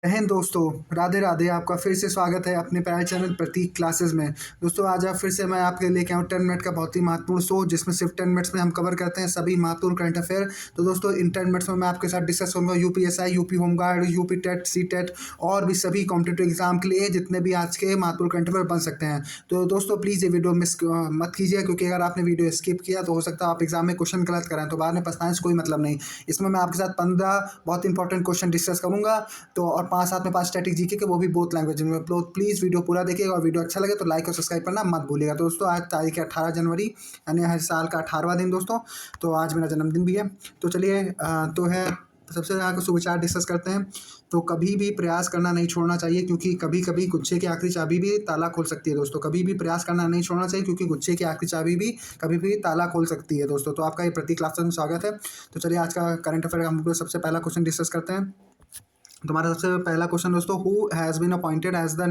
हिंद दोस्तों, राधे राधे। आपका फिर से स्वागत है अपने प्यारे चैनल प्रतीक क्लासेस में। दोस्तों आज आप फिर से मैं आपके लेके आऊँ 10 मिनट का बहुत ही महत्वपूर्ण शो, जिसमें सिर्फ 10 मिनट्स में हम कवर करते हैं सभी महत्वपूर्ण करंट अफेयर। तो दोस्तों इन 10 मिनट्स में मैं आपके साथ डिस्कस करूंगा UPSI, UP home guard, UP TET, C TET और भी सभी कॉम्पिटेटिव एग्जाम के लिए जितने भी आज के महत्वपूर्ण करंट अफेयर बन सकते हैं। तो दोस्तों प्लीज़ ये वीडियो मिस मत कीजिए, क्योंकि अगर आपने वीडियो स्किप किया तो हो सकता है आप एग्जाम में क्वेश्चन गलत करें, तो बाद में पछताने से कोई मतलब नहीं। इसमें मैं आपके साथ 15 बहुत इंपॉर्टेंट क्वेश्चन डिस्कस करूंगा, तो और पाँच साथ में 5 स्टैटिक जीके के, वो भी बोथ लैंग्वेज में। तो प्लीज़ वीडियो पूरा देखिएगा और वीडियो अच्छा लगे तो लाइक और सब्सक्राइब करना मत भूलिएगा। तो दोस्तों आज तारीख है 18 जनवरी, यानी हर साल का 18वां दिन दोस्तों। तो आज मेरा जन्मदिन भी है। तो चलिए तो है सबसे ज़्यादा कुछ विचार डिस्कस करते हैं। तो कभी भी प्रयास करना नहीं छोड़ना चाहिए, क्योंकि कभी कभी गुच्छे की आखिरी चाबी भी ताला खोल सकती है दोस्तों। कभी भी प्रयास करना नहीं छोड़ना चाहिए, क्योंकि गुच्छे की आखिरी चाबी भी कभी भी ताला खोल सकती है दोस्तों। तो आपका ये प्रतीक क्लासेस में स्वागत है। तो चलिए आज का करंट अफेयर हम लोग सबसे पहला क्वेश्चन डिस्कस करते हैं। तुम्हारा सबसे पहला क्वेश्चन दोस्तों, who has been appointed as the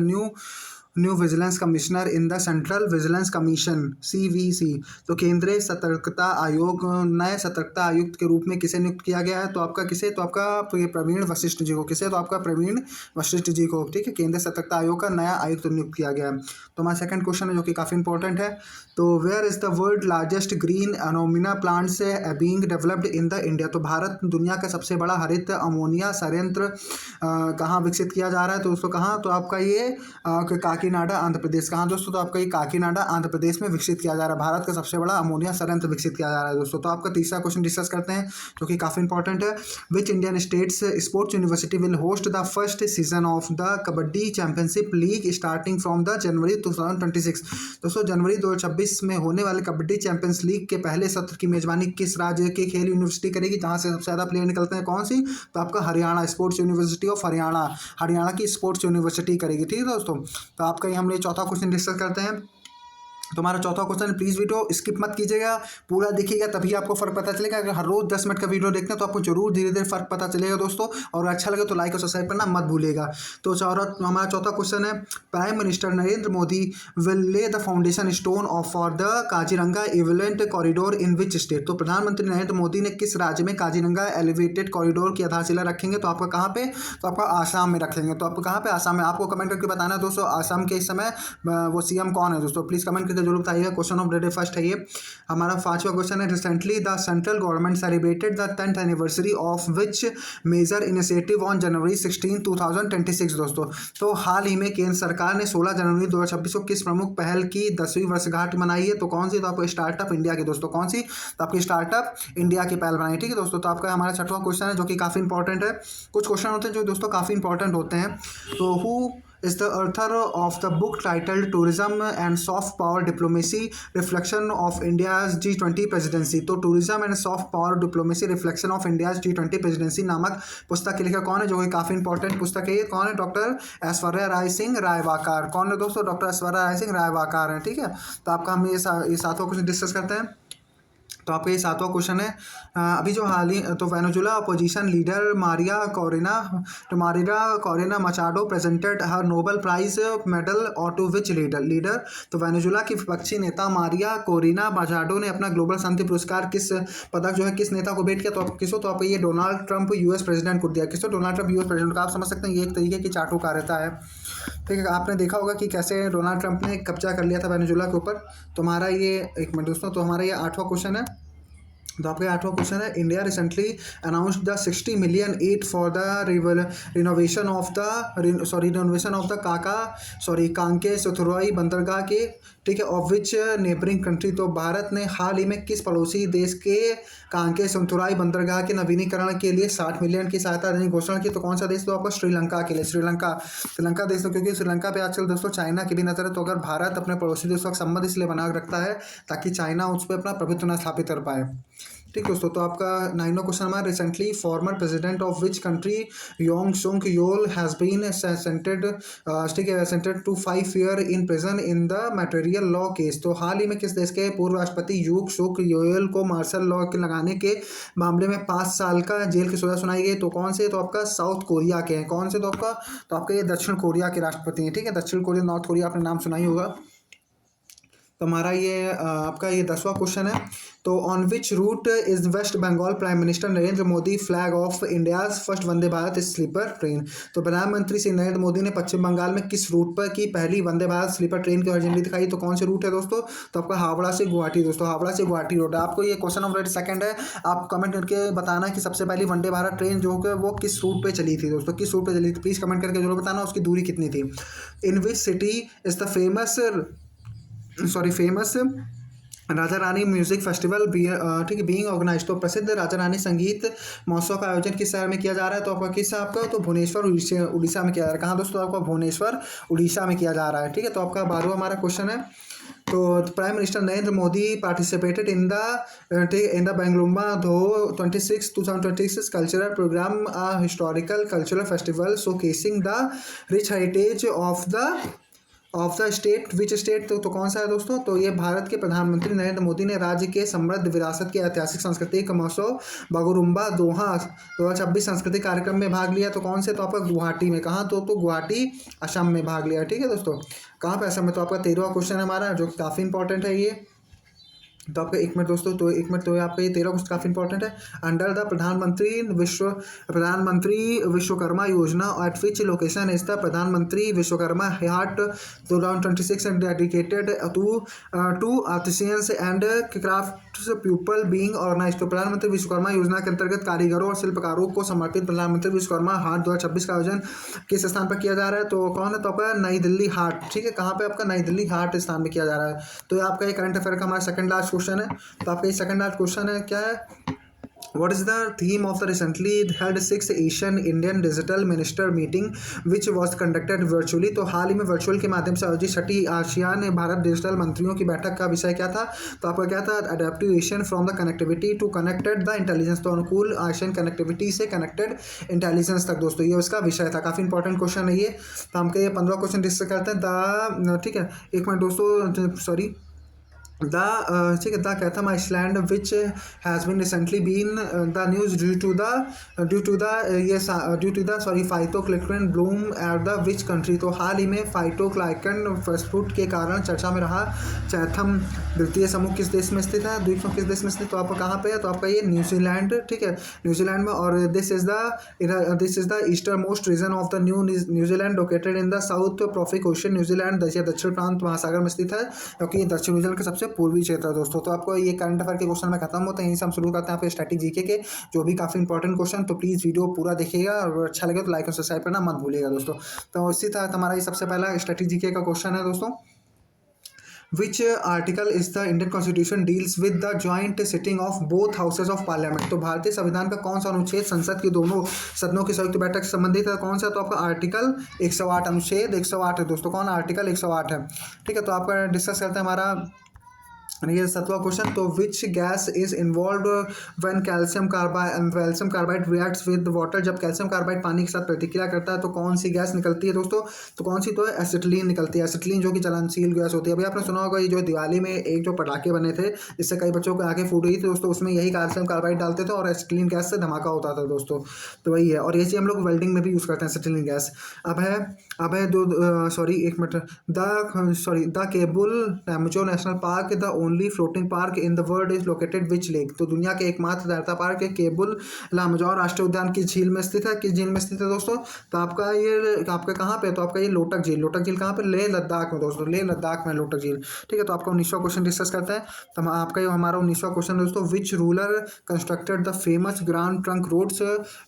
new vigilance commissioner in the central vigilance commission CVC. तो केंद्रीय सतर्कता आयोग, नए सतर्कता आयुक्त के रूप में किसे नियुक्त किया गया है? तो आपका किसे? तो आपका ये प्रवीण वशिष्ठ जी को। किसे? तो आपका प्रवीण वशिष्ठ जी को। ठीक है, केंद्रीय सतर्कता आयोग का नया आयुक्त नियुक्त किया गया है। तो हमारा सेकंड क्वेश्चन है जो कि काफ़ी इंपॉर्टेंट है। तो where is the world largest green ammonia plants being developed in the India. तो भारत दुनिया का सबसे बड़ा हरित अमोनिया संयंत्र कहाँ विकसित किया जा रहा है? तो दोस्तों कहाँ? तो आपका ये काकीनाडा आंध्र प्रदेश। कहाँ दोस्तों? तो आपका ये काकीनाडा आंध्र प्रदेश में विकसित किया जा रहा है। भारत का सबसे बड़ा अमोनिया संयंत्र विकसित किया जा रहा है दोस्तों। तो आपका तीसरा क्वेश्चन डिस्कस करते हैं जो कि काफ़ी इंपॉर्टेंट है। Which Indian states sports university will host the first season of the kabaddi championship league starting from the January 2026। दोस्तों जनवरी 2026 में होने वाले कबड्डी चैंपियंस लीग के पहले सत्र की मेजबानी किस राज्य की खेल यूनिवर्सिटी करेगी, जहाँ से सबसे ज़्यादा प्लेयर निकलते हैं? कौन सी? तो आपका Haryana sports university of Haryana, Haryana की स्पोर्ट्स यूनिवर्सिटी करेगी। ठीक है दोस्तों। तो आपका ये हम ये चौथा क्वेश्चन डिस्कस करते हैं। तो हमारा चौथा क्वेश्चन, प्लीज़ वीडियो स्किप मत कीजिएगा, पूरा देखिएगा तभी आपको फ़र्क पता चलेगा। अगर हर रोज़ 10 मिनट का वीडियो देखते हैं तो आपको जरूर धीरे धीरे फ़र्क पता चलेगा दोस्तों। और अच्छा लगे तो लाइक और सब्सक्राइब करना मत भूलिएगा। तो हमारा चौथा क्वेश्चन है, prime minister Narendra Modi will lay the foundation stone of for the Kaziranga elevated corridor in which state. तो प्रधानमंत्री नरेंद्र मोदी ने किस राज्य में काजीरंगा एलिवेटेड कॉरिडोर की आधारशिला रखेंगे? तो आपका कहाँ पे? तो आपका आसाम में रखेंगे। तो आपको कहाँ पे? आसाम में। आपको कमेंट करके बताना है दोस्तों आसाम के इस समय वो सीएम कौन है दोस्तों, प्लीज़ कमेंट करके जरूर बताइएगा। Question of the day first है ये। हमारा पांचवा क्वेश्चन है, recently the central government celebrated the 10th anniversary of which major initiative on January 16 2026 दोस्तों। तो हाल ही में केंद्र सरकार ने 16 जनवरी 2026 को किस प्रमुख पहल की 10वीं वर्षगांठ मनाई है? तो कौन सी? तो आपको स्टार्टअप इंडिया की दोस्तों। कौन सी? तो आपकी स्टार्टअप इंडिया की पहल बनाई। ठीक है दोस्तों। तो आपका हमारा छठवां क्वेश्चन है जो कि काफ़ी इंपॉर्टेंट है। कुछ क्वेश्चन होते हैं जो दोस्तों काफ़ी इंपॉर्टेंट होते हैं। तो who is the author of the book titled Tourism and Soft Power Diplomacy Reflection of India's G20 Presidency। तो tourism and soft power diplomacy reflection of India's G20 presidency नामक पुस्तक के लेखक कौन है? जो कि काफ़ी इंपॉर्टेंट पुस्तक है। ये कौन है? डॉक्टर ऐश्वर्या राय सिंह रायवाकार। कौन है दोस्तों? डॉक्टर ऐश्वर्या राय सिंह रायवाकार है। ठीक है। तो आपका हम ये सातवां क्वेश्चन डिस्कस करते हैं। तो आपका ये सातवां क्वेश्चन है, अभी जो हाल ही तो Venezuela opposition leader Maria Corina Machado presented her Nobel prize medal और टू विच लीडर। तो वेनेजुला की विपक्षी नेता मारिया कोरेना मचाडो ने अपना ग्लोबल शांति पुरस्कार किस पदक जो है किस नेता को भेंट किया? तो आप किसो? तो आपको ये डोनाल्ड ट्रंप यूएस प्रेसिडेंट को दिया। किसो? डोनाल्ड ट्रंप यूएस प्रेसिडेंट को। आप समझ सकते हैं ये एक तरीके की चाटुकारिता है। ठीक है, आपने देखा होगा कि कैसे डोनाल्ड ट्रंप ने कब्जा कर लिया था वेनेजुला के ऊपर। तो हमारा ये एक मिनट दोस्तों, तो हमारा ये आठवां क्वेश्चन है। तो आपका आठवां क्वेश्चन है, India recently announced the 60 million aid for the renovation of the Kankesanthurai बंदरगाह के। ठीक है, ऑफ विच नेबरिंग कंट्री। तो भारत ने हाल ही में किस पड़ोसी देश के कांके सथुराई बंदरगाह के नवीनीकरण के लिए 60 मिलियन की सहायता देने की घोषणा की? तो कौन सा देश? तो आपका श्रीलंका के लिए। श्रीलंका देश। तो क्योंकि श्रीलंका पे आजकल दोस्तों चाइना की भी नजर है। तो अगर भारत अपने पड़ोसी देशों का संबंध इसलिए बना रखता है ताकि चाइना उस पर अपना प्रभुत्व न स्थापित कर पाए। ठीक दोस्तों। तो आपका 9वां क्वेश्चन हमारा, recently former president of which country Yoon Suk Yeol has been sentenced to 5 year in prison in the martial law case. तो हाल ही में किस देश के पूर्व राष्ट्रपति यूग सुक योल को मार्शल लॉ के लगाने के मामले में 5 साल का जेल की सजा सुनाई गई? तो कौन से? तो आपका साउथ कोरिया के हैं। कौन से? तो आपका ये दक्षिण कोरिया के राष्ट्रपति हैं। ठीक है, दक्षिण कोरिया, नॉर्थ कोरिया आपने नाम सुना ही होगा। तो हमारा ये आपका ये 10वां क्वेश्चन है। तो on which route is West Bengal prime minister Narendra Modi flag off India's first Vande Bharat sleeper train. तो प्रधानमंत्री श्री नरेंद्र मोदी ने पश्चिम बंगाल में किस रूट पर की पहली वंदे भारत स्लीपर ट्रेन की झंडी दिखाई? तो कौन से रूट है दोस्तों? तो आपका हावड़ा से गुवाहाटी दोस्तों, हावड़ा से गुवाहाटी रोड है। आपको ये क्वेश्चन ऑलरेडी सेकंड है, आप कमेंट करके बताना कि सबसे पहली वंदे भारत ट्रेन जो है वो किस रूट पे चली थी दोस्तों, किस रूट पे चली थी, प्लीज कमेंट करके जरूर बताना, उसकी दूरी कितनी थी। In which city is the famous Raja Rani music festival ठीक है बीइंग ऑर्गेनाइज। तो प्रसिद्ध राजा रानी संगीत महोत्सव का आयोजन किस शहर में किया जा रहा है? तो आपका किस आपका तो भुवनेश्वर उड़ीसा में किया जा रहा है। कहाँ दोस्तों? आपका भुवनेश्वर उड़ीसा में किया जा रहा है। ठीक है, तो आपका 12वां हमारा क्वेश्चन है। तो prime minister Narendra Modi participated in the बेंगलुरुमा दो 2026 cultural program historical cultural festival showcasing the rich heritage of the state which state. तो कौन सा है दोस्तों? तो ये भारत के प्रधानमंत्री नरेंद्र मोदी ने राज्य के समृद्ध विरासत के ऐतिहासिक सांस्कृतिक महोत्सव बगुरुम्बा दोहा 2026 सांस्कृतिक कार्यक्रम में भाग लिया। तो कौन से? तो आपका गुवाहाटी में। कहाँ? तो गुवाहाटी असम में भाग लिया। ठीक है दोस्तों, कहाँ पे? असम में। तो आपका 13वां क्वेश्चन है हमारा, जो काफ़ी इंपॉर्टेंट है ये। तो आपका 1 मिनट दोस्तों, तो 1 मिनट, तो आपका ये 13 क्वेश्चन काफ़ी इंपॉर्टेंट है। Under the Pradhan Mantri Vishwakarma Yojana at which location is the Pradhan Mantri Vishwakarma Haat 2026 dedicated to artisans and craft people being organise. तो प्रधानमंत्री विश्वकर्मा योजना के अंतर्गत कारीगरों और शिल्पकारों को समर्पित प्रधानमंत्री विश्वकर्मा हाट 2026 का आयोजन किस स्थान पर किया जा रहा है? तो कौन है? तो आपका नई दिल्ली हाट। ठीक है, कहाँ पे? आपका नई दिल्ली हाट स्थान में किया जा रहा है। तो ये आपका ये करंट अफेयर का हमारा सेकंड लास्ट क्वेश्चन है। तो आपका ये सेकंड लास्ट क्वेश्चन है, क्या है? What is the theme of the recently held 6th Asian Indian Digital Minister Meeting which was conducted virtually? तो हाल ही में वर्चुअल के माध्यम से आयोजित 6ठी आसियान भारत डिजिटल मंत्रियों की बैठक का विषय क्या था? तो आपका क्या था? Adaptive Asian from the connectivity to connected the intelligence. तो अनुकूल आसियान कनेक्टिविटी से कनेक्टेड इंटेलिजेंस तक दोस्तों, ये उसका विषय था। काफ़ी इंपॉर्टेंट क्वेश्चन है ये। तो हम ये 15 क्वेश्चन डिस्कस करते हैं। ठीक है, 1 मिनट दोस्तों, सॉरी ठीक है, the Chatham Island which has been recently been the news due to the phytoplankton bloom at the which country. तो हाल ही में फाइटोक्लाइकन फस्फुट के कारण चर्चा में रहा चैथम द्वितीय समूह किस देश में स्थित है? द्वीप समूह किस देश में स्थित? तो आपका कहाँ पे है? तो आपका ये न्यूजीलैंड। ठीक है, न्यूजीलैंड में। और this is the eastern most region of the New Zealand located in the south tropic ocean. New Zealand दक्षिण प्रांत महासागर में स्थित है, क्योंकि ये दक्षिण न्यूजीलैंड का सबसे पूर्वी क्षेत्र है दोस्तों। तो आपको ये करंट अफेयर के क्वेश्चन में खत्म होते हैं, यहीं से हम शुरू करते हैं आपके स्टैटिक जीके के, जो भी काफ़ी इंपॉर्टेंट क्वेश्चन। तो प्लीज़ वीडियो पूरा देखिएगा, और अच्छा लगे तो लाइक और सब्सक्राइब करना मत भूलिएगा दोस्तों। तो इसी तरह हमारा ये सबसे पहला स्टैटिक जीके का क्वेश्चन है दोस्तों। Which article is the Indian Constitution deals with the joint sitting of both houses of parliament? तो भारतीय संविधान का कौन सा अनुच्छेद संसद की दोनों सदनों की संयुक्त बैठक से संबंधित है? कौन सा? तो आपका आर्टिकल 108, अनुच्छेद 108 है दोस्तों। कौन? आर्टिकल 108 है। ठीक है, तो आपका डिस्कस करते हैं हमारा ये 7वां क्वेश्चन। तो which gas is involve when calcium carbide reacts with water. जब कैल्शियम कार्बाइड पानी के साथ प्रतिक्रिया करता है तो कौन सी गैस निकलती है दोस्तों? तो कौन सी? तो एसिटिलीन निकलती है। एसिटिलीन जो कि ज्वलनशील गैस होती है। अभी आपने सुना होगा ये जो दिवाली में एक जो पटाखे बने थे जिससे कई बच्चों को आंखें फूट गई थी दोस्तों, उसमें यही कैल्शियम कार्बाइड डालते थे और एसिटिलीन गैस से धमाका होता था दोस्तों। तो वही है, और ये चीज़ हम लोग वेल्डिंग में भी यूज़ करते हैं एसिटिलीन गैस। अब है the Keibul Lamjao national park the only floating park in the world is located which lake. तो दुनिया के एकमात्र तैरता पार्क है केबुल लामजौर राष्ट्रीय उद्यान की झील में स्थित है। किस झील में स्थित है दोस्तों? तो आपका ये आपका कहाँ पे? तो आपका ये लोटक झील। लोटक झील कहाँ पे? लेह लद्दाख में दोस्तों, लेह लद्दाख में लोटक झील। ठीक है, तो आपका 19वां क्वेश्चन डिस्कस करते हैं। तो आपका ये हमारा 19वां क्वेश्चन दोस्तों, which ruler constructed the famous grand trunk roads.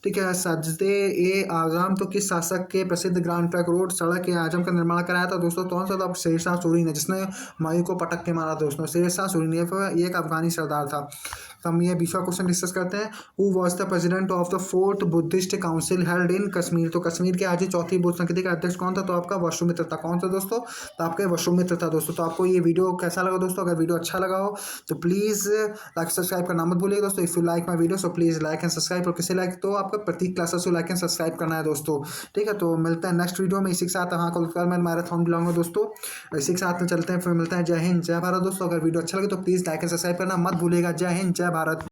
ठीक है, सजदे ए आजम। तो किस शासक के प्रसिद्ध ग्रांड ट्रंक रोड सड़क ए आजम का निर्माण कराया था दोस्तों? कौन सा? तो आप शेरशाह सूरी ने, जिसने हुमायूं को पटक के मारा दोस्तों, शेरशाह सूरी ने। ये एक अफगानी सरदार था। तो हम ये 20वां क्वेश्चन डिस्कस करते हैं। Who was the president of the 4th Buddhist council held in Kashmir. तो कश्मीर के आज 4थी बुद्ध संस्कृति का अध्यक्ष कौन था? तो आपका वसुमित्र था। कौन था दोस्तों? तो आपका वसुमित्र था दोस्तों। तो आपको ये वीडियो कैसा लगा दोस्तों? अगर वीडियो अच्छा लगा हो तो प्लीज़ लाइक सब्सक्राइब करना मत भूलिएगा दोस्तों। If you like my video so please like and subscribe. और किसी लाइक तो आपका प्रतीक क्लासेस को लाइक एंड सब्सक्राइब करना है दोस्तों। ठीक है, तो मिलते हैं नेक्स्ट वीडियो में। इसी के साथ कल मैं मैराथन बुलाऊंगा दोस्तों। इसी के साथ में चलते हैं, फिर मिलते हैं। जय हिंद, जय भारत दोस्तों। अगर वीडियो अच्छा लगे तो प्लीज़ लाइक एंड सब्सक्राइब करना मत भूलिएगा। जय हिंद, जय भारत।